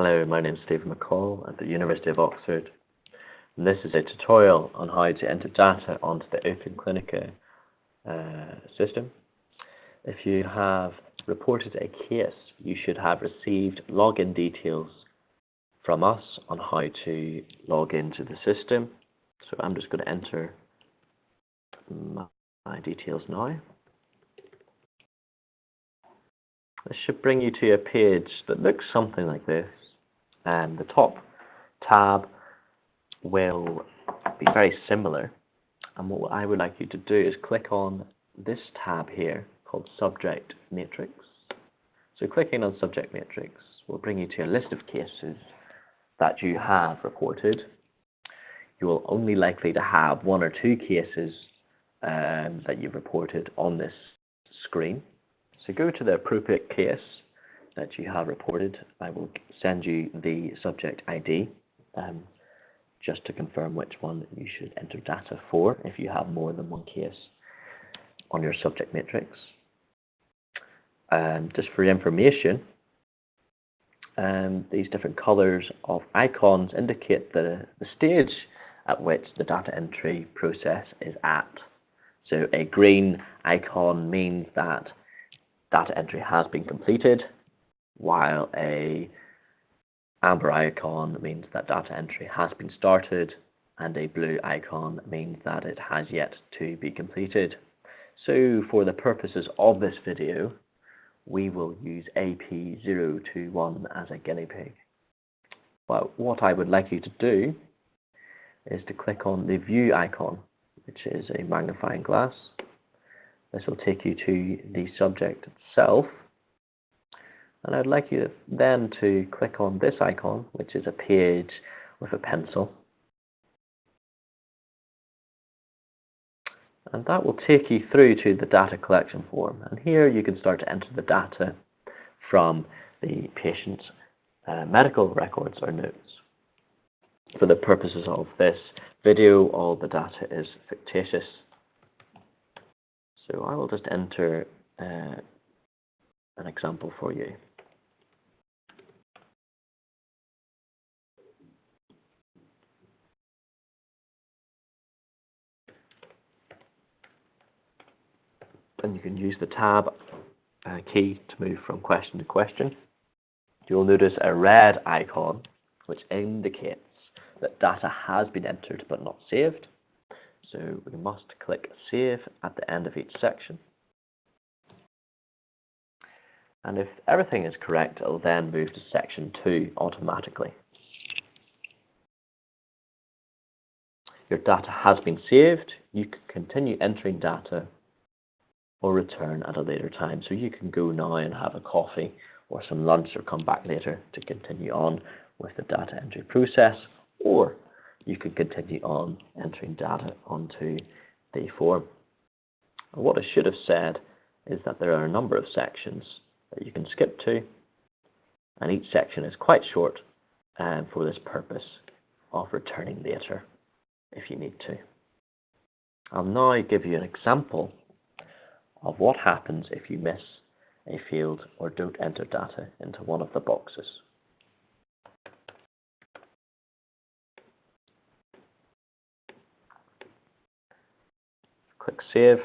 Hello, my name is Stephen McCall at the University of Oxford, and this is a tutorial on how to enter data onto the OpenClinica system. If you have reported a case, you should have received login details from us on how to log into the system. So I'm just going to enter my details now. This should bring you to a page that looks something like this, and the top tab will be very similar. And what I would like you to do is click on this tab here called Subject Matrix. So clicking on Subject Matrix will bring you to a list of cases that you have reported. You will only likely to have one or two cases that you've reported on this screen. So go to the appropriate case that you have reported. I will send you the subject ID just to confirm which one you should enter data for if you have more than one case on your subject matrix. Just for your information, these different colors of icons indicate the stage at which the data entry process is at. So a green icon means that data entry has been completed, while a amber icon means that data entry has been started, and a blue icon means that it has yet to be completed. So for the purposes of this video, we will use AP021 as a guinea pig. But what I would like you to do is to click on the view icon, which is a magnifying glass. This will take you to the subject itself. And I'd like you then to click on this icon, which is a page with a pencil. And that will take you through to the data collection form. And here you can start to enter the data from the patient's medical records or notes. For the purposes of this video, all the data is fictitious. So I will just enter an example for you. And you can use the tab key to move from question to question. You'll notice a red icon which indicates that data has been entered but not saved. So we must click Save at the end of each section. And if everything is correct, it will then move to section 2 automatically. Your data has been saved. You can continue entering data or return at a later time. So you can go now and have a coffee or some lunch, or come back later to continue on with the data entry process, or you can continue on entering data onto the form. And what I should have said is that there are a number of sections that you can skip to, and each section is quite short for this purpose of returning later if you need to. I'll now give you an example of what happens if you miss a field or don't enter data into one of the boxes. Click Save.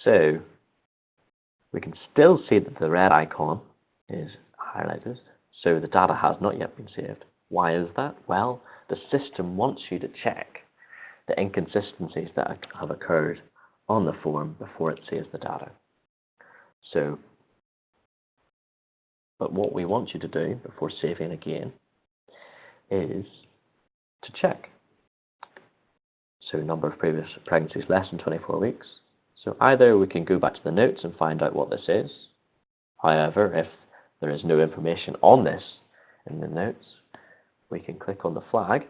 So we can still see that the red icon is highlighted, so the data has not yet been saved. Why is that? Well, the system wants you to check the inconsistencies that have occurred on the form before it saves the data. So, but what we want you to do before saving again is to check. So number of previous pregnancies less than 24 weeks. So either we can go back to the notes and find out what this is. However, if there is no information on this in the notes, we can click on the flag.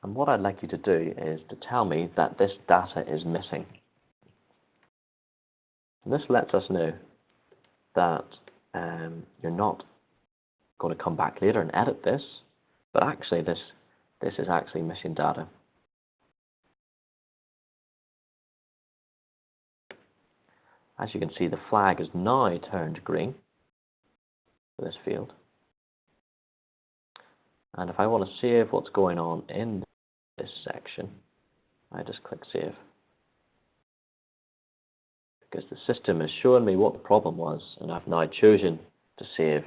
And what I'd like you to do is to tell me that this data is missing. And this lets us know that you're not going to come back later and edit this, but actually this is actually missing data. as you can see, the flag is now turned green for this field. And if I want to save what's going on in this section, I just click Save. Because the system is showing me what the problem was, and I've now chosen to save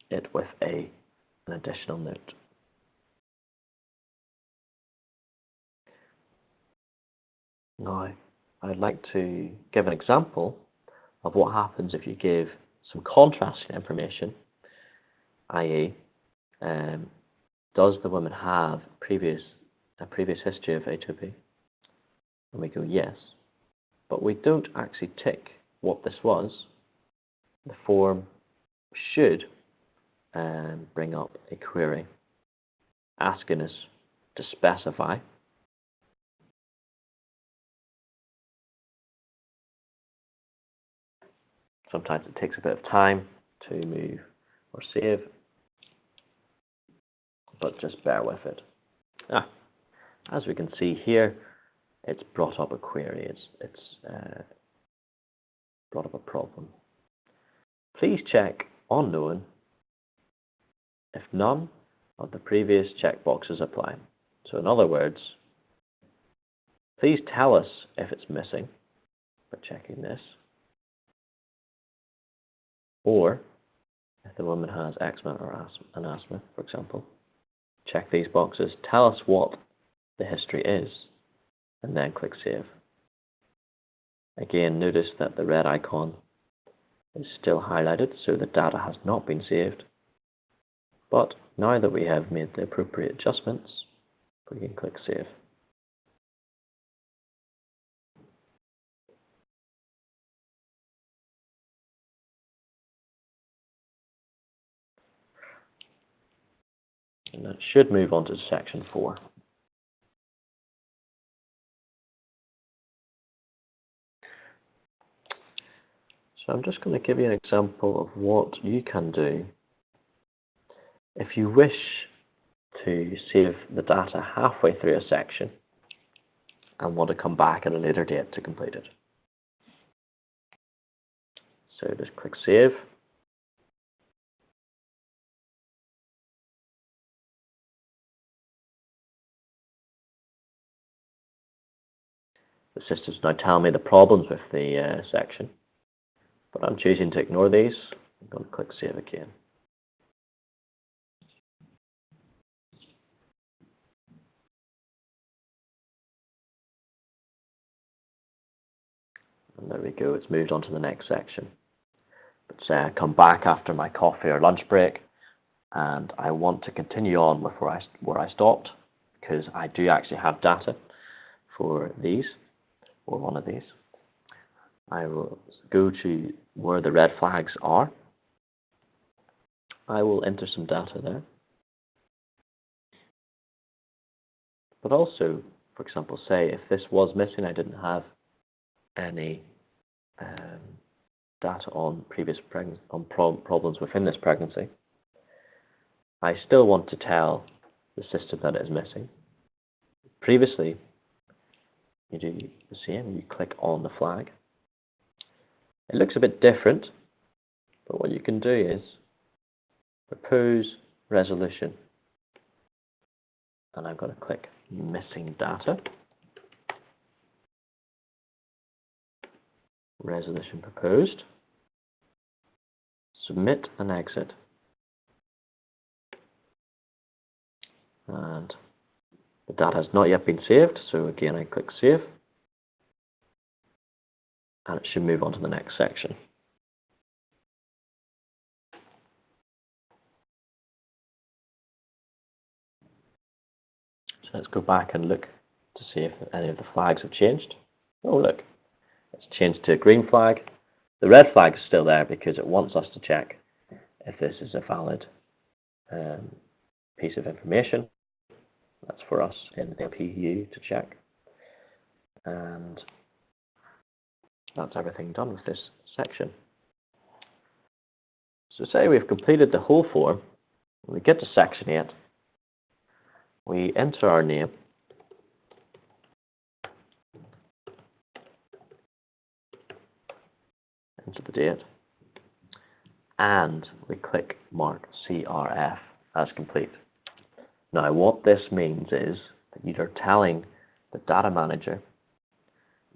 it with an additional note. Now, I'd like to give an example of what happens if you give some contrasting information, i.e., does the woman have a previous history of atopy? And we go yes, but we don't actually tick what this was. The form should bring up a query asking us to specify sometimes it takes a bit of time to move or save, but just bear with it. As we can see here, it's brought up a query, it's brought up a problem. Please check unknown if none of the previous checkboxes apply. So in other words, please tell us if it's missing by checking this, or if the woman has eczema or asthma, for example. Check these boxes, tell us what the history is, and then click Save. Again, notice that the red icon is still highlighted, so the data has not been saved. But now that we have made the appropriate adjustments, we can click Save. And that should move on to section 4. So I'm just going to give you an example of what you can do if you wish to save the data halfway through a section and want to come back at a later date to complete it. So just click Save. The system's now telling me the problems with the section, but I'm choosing to ignore these. I'm going to click Save again. And there we go, it's moved on to the next section. But say I come back after my coffee or lunch break and I want to continue on with where I stopped, because I do actually have data for these, or one of these. I will go to where the red flags are. I will enter some data there. But also, for example, say if this was missing, I didn't have any data on previous problems within this pregnancy, I still want to tell the system that it is missing. Previously, you do the same, you click on the flag. It looks a bit different, but what you can do is propose resolution. And I'm going to click missing data. Resolution proposed. Submit and exit. And the data has not yet been saved, so again I click Save. And it should move on to the next section. So let's go back and look to see if any of the flags have changed. Oh look, it's changed to a green flag. The red flag is still there because it wants us to check if this is a valid piece of information. That's for us in the PU to check. And that's everything done with this section. So say we've completed the whole form, we get to section 8, we enter our name, into the date, and we click mark CRF as complete. Now what this means is that you are telling the data manager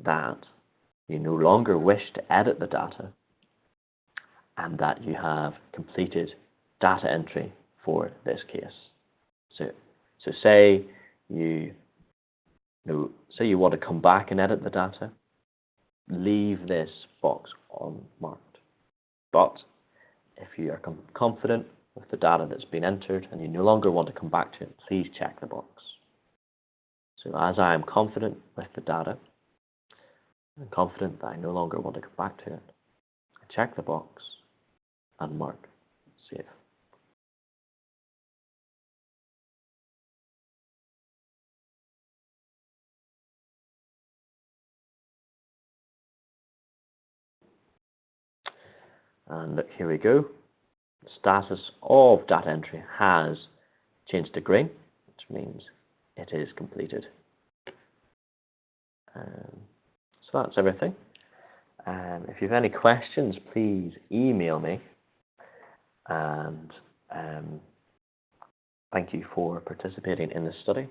that you no longer wish to edit the data and that you have completed data entry for this case. So say you want to come back and edit the data, leave this box unmarked. But if you are confident with the data that's been entered and you no longer want to come back to it, please check the box. So as I am confident with the data, I'm confident that I no longer want to come back to it, I check the box and mark save. And look, here we go. The status of data entry has changed to green, which means it is completed. So that's everything. If you have any questions, please email me. And thank you for participating in this study.